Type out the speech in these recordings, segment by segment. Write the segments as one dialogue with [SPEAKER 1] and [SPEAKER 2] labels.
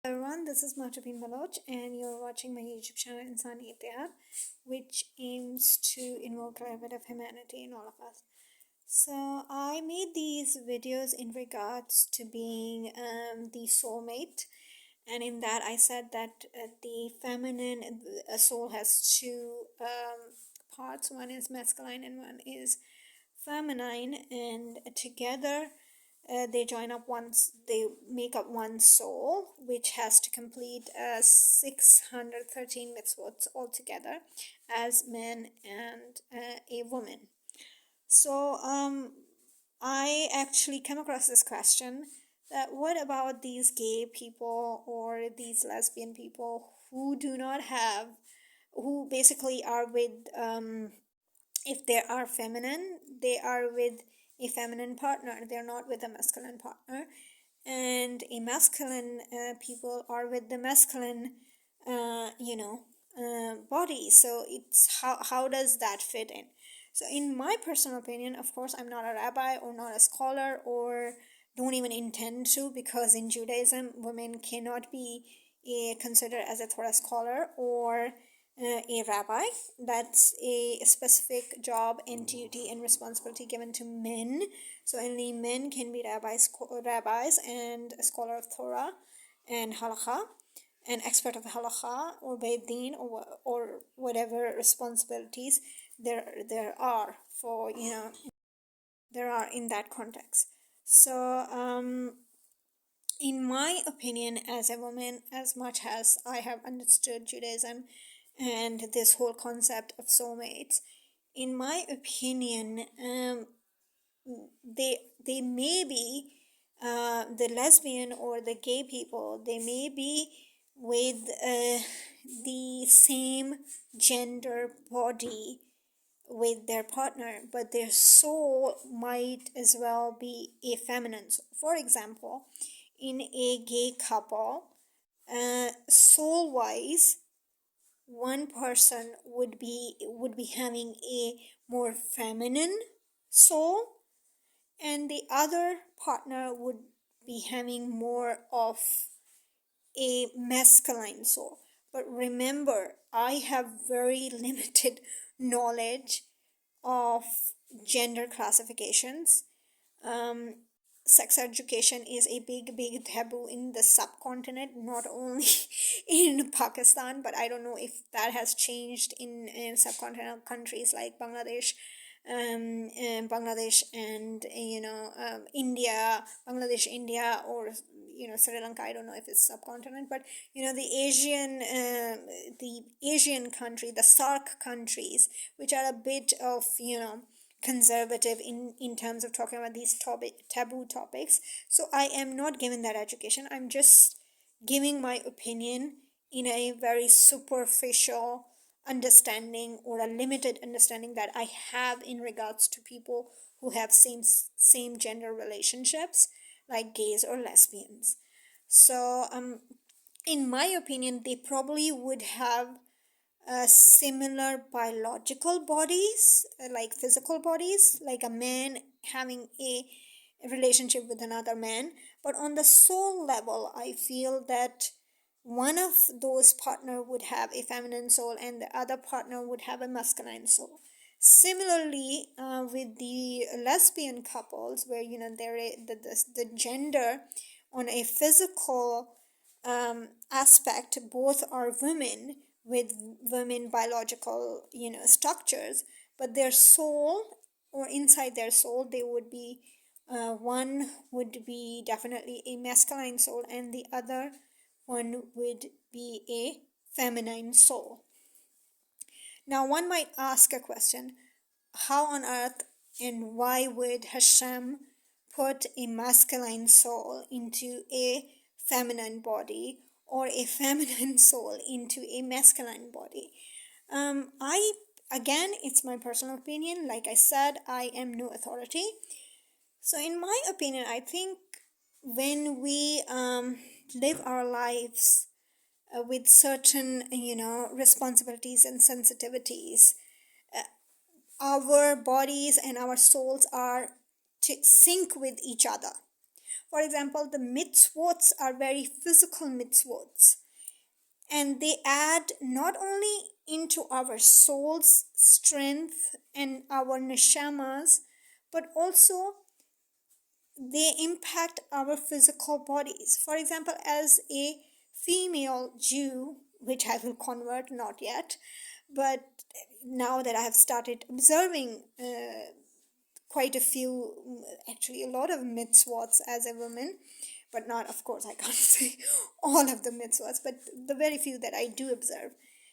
[SPEAKER 1] Everyone, this is Mahtabeen Baloch, and you're watching my YouTube channel Insani Itihad, which aims to invoke a little bit of humanity in all of us. So, I made these videos in regards to being the soulmate, and in that, I said that the feminine soul has two parts, one is masculine and one is feminine, and together they join up once, they make up one soul, which has to complete 613 mitzvot altogether as men and a woman. So I actually came across this question that what about these gay people or these lesbian people who do not have, who basically are with if they are feminine, they are with a feminine partner, they're not with a masculine partner, and a masculine people are with the masculine body. So it's how does that fit in? So in my personal opinion, of course, I'm not a rabbi or not a scholar or don't even intend to, because in Judaism women cannot be considered as a Torah scholar or a rabbi. That's a specific job and duty and responsibility given to men. So only men can be rabbis and a scholar of Torah and halakha, an expert of halakha or Beit Din or whatever responsibilities there are for there are in that context. So in my opinion, as a woman, as much as I have understood Judaism and this whole concept of soulmates, in my opinion, they may be the lesbian or the gay people. They may be with the same gender body with their partner, but their soul might as well be a feminine soul. For example, in a gay couple, soul wise, one person would be having a more feminine soul, and the other partner would be having more of a masculine soul. But remember, I have very limited knowledge of gender classifications. Sex education is a big taboo in the subcontinent, not only in Pakistan, but I don't know if that has changed in subcontinental countries like Bangladesh, and India, Bangladesh, India, or Sri Lanka. I don't know if it's subcontinent, but the Asian country, the SAARC countries, which are a bit of conservative in terms of talking about these taboo topics. So I am not given that education. I'm just giving my opinion in a very superficial understanding or a limited understanding that I have in regards to people who have same gender relationships like gays or lesbians. So in my opinion, they probably would have similar biological bodies, like physical bodies, like a man having a relationship with another man. But on the soul level, I feel that one of those partner would have a feminine soul and the other partner would have a masculine soul. Similarly, with the lesbian couples, where the gender on a physical aspect, both are women with women biological structures, but their soul, or inside their soul, they would be one would be definitely a masculine soul and the other one would be a feminine soul. Now one might ask a question: how on earth and why would Hashem put a masculine soul into a feminine body or a feminine soul into a masculine body? It's my personal opinion. Like I said, I am no authority. So in my opinion, I think when we live our lives with certain responsibilities and sensitivities, our bodies and our souls are to sync with each other. For example, the mitzvot are very physical mitzvot, and they add not only into our soul's strength and our neshamas, but also they impact our physical bodies. For example, as a female Jew, which I will convert, not yet, but now that I have started observing quite a few, actually a lot of mitzvahs as a woman, but not, of course, I can't say all of the mitzvahs, but the very few that I do observe.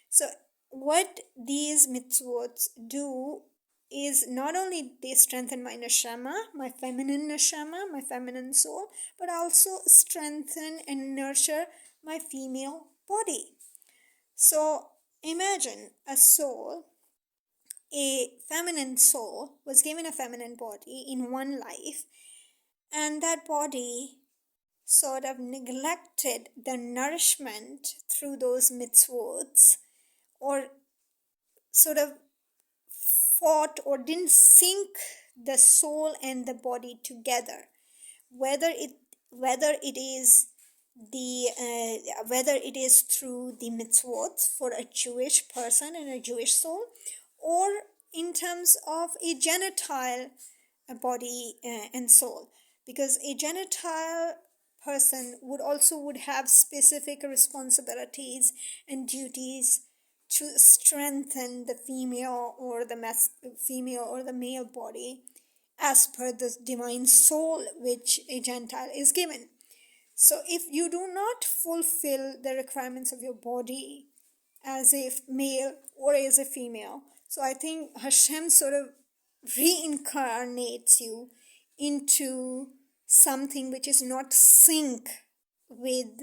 [SPEAKER 1] So, what these mitzvahs do is not only they strengthen my neshama, my feminine soul, but also strengthen and nurture my female body. So, imagine a feminine soul was given a feminine body in one life, and that body sort of neglected the nourishment through those mitzvot, or sort of fought or didn't sync the soul and the body together, whether it is through the mitzvot for a Jewish person and a Jewish soul, or in terms of a gentile body and soul, because a gentile person would have specific responsibilities and duties to strengthen the female or the male body as per the divine soul which a Gentile is given. So if you do not fulfill the requirements of your body as a male or as a female, so I think Hashem sort of reincarnates you into something which is not sync with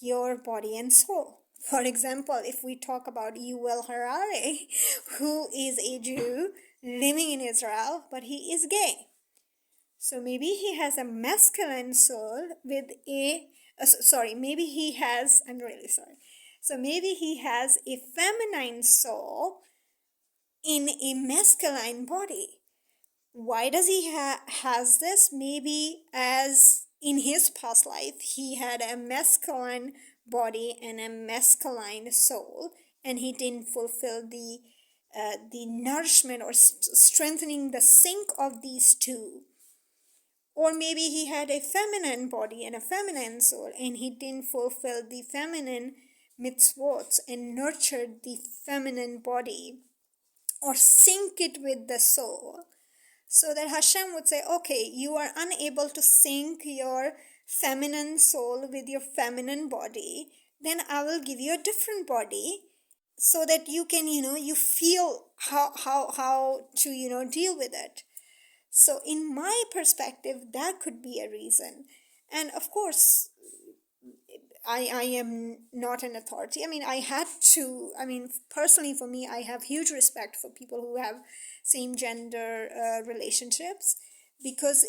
[SPEAKER 1] your body and soul. For example, if we talk about Yuval Harari, who is a Jew living in Israel, but he is gay. So maybe he has a masculine soul with maybe he has, I'm really sorry. So maybe he has a feminine soul in a masculine body. Why does he has this? Maybe as in his past life, he had a masculine body and a masculine soul, and he didn't fulfill the nourishment or strengthening the sync of these two. Or maybe he had a feminine body and a feminine soul, and he didn't fulfill the feminine mitzvot and nurtured the feminine body or sync it with the soul. So that Hashem would say, okay, you are unable to sync your feminine soul with your feminine body, then I will give you a different body so that you can, you feel how to, deal with it. So in my perspective, that could be a reason. And of course, I am not an authority. Personally for me, I have huge respect for people who have same gender relationships, because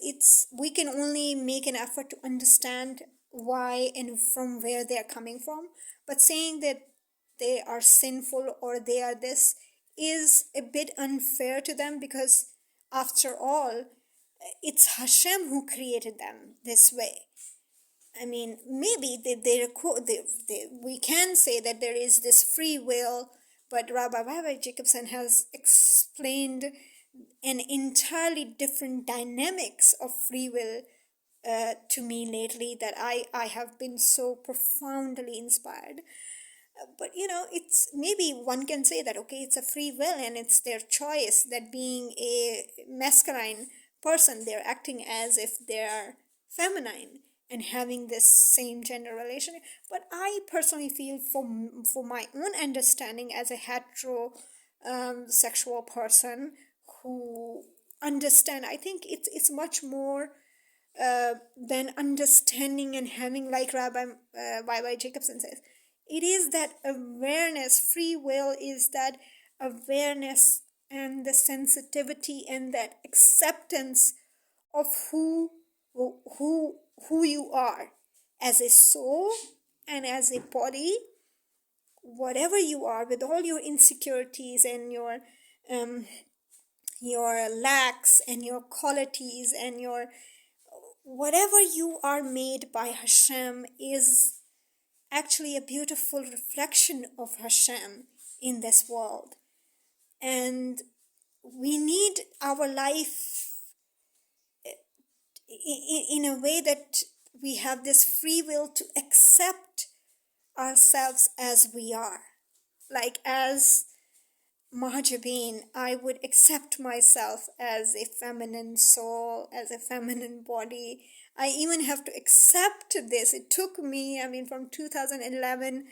[SPEAKER 1] we can only make an effort to understand why and from where they are coming from. But saying that they are sinful or they are this is a bit unfair to them, because after all, it's Hashem who created them this way. Maybe we can say that there is this free will, but Rabbi Jacobson has explained an entirely different dynamics of free will to me lately, that I have been so profoundly inspired. But it's maybe one can say that, okay, it's a free will and it's their choice, that being a masculine person, they're acting as if they're feminine and having this same gender relationship. But I personally feel, for my own understanding as a hetero sexual person who understand, I think it's much more than understanding and having, like Rabbi Jacobson says. It is that awareness. Free will is that awareness and the sensitivity and that acceptance of who you are as a soul and as a body, whatever you are, with all your insecurities and your lacks and your qualities and your whatever you are made by Hashem is actually a beautiful reflection of Hashem in this world. And we need our life in a way that we have this free will to accept ourselves as we are. Like as Mahajabeen, I would accept myself as a feminine soul, as a feminine body. I even have to accept this. It took me, from 2011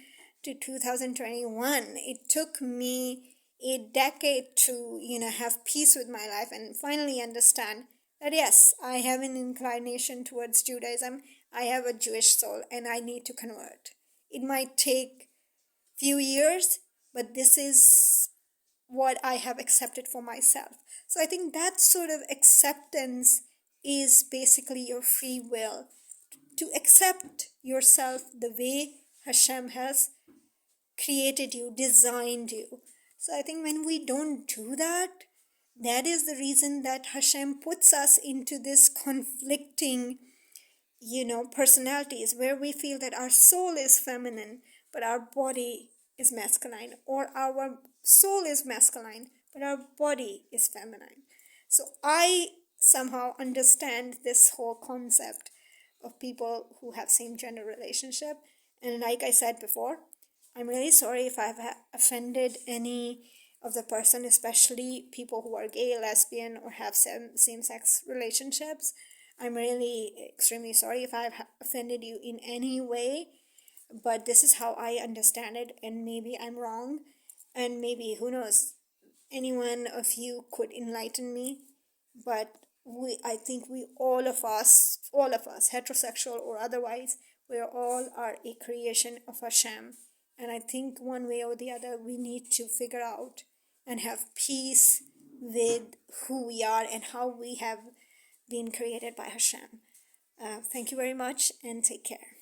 [SPEAKER 1] to 2021, it took me a decade to, have peace with my life and finally understand that yes, I have an inclination towards Judaism. I have a Jewish soul and I need to convert. It might take few years, but this is what I have accepted for myself. So I think that sort of acceptance is basically your free will to accept yourself the way Hashem has created you, designed you. So I think when we don't do that, that is the reason that Hashem puts us into this conflicting, personalities where we feel that our soul is feminine, but our body is masculine, or our soul is masculine, but our body is feminine. So I somehow understand this whole concept of people who have same gender relationship. And like I said before, I'm really sorry if I've offended any of the person, especially people who are gay, lesbian, or have same-sex relationships. I'm really extremely sorry if I've offended you in any way, but this is how I understand it, and maybe I'm wrong, and maybe, who knows, any one of you could enlighten me. But I think all of us, heterosexual or otherwise, we all are a creation of Hashem. And I think one way or the other, we need to figure out and have peace with who we are and how we have been created by Hashem. Thank you very much and take care.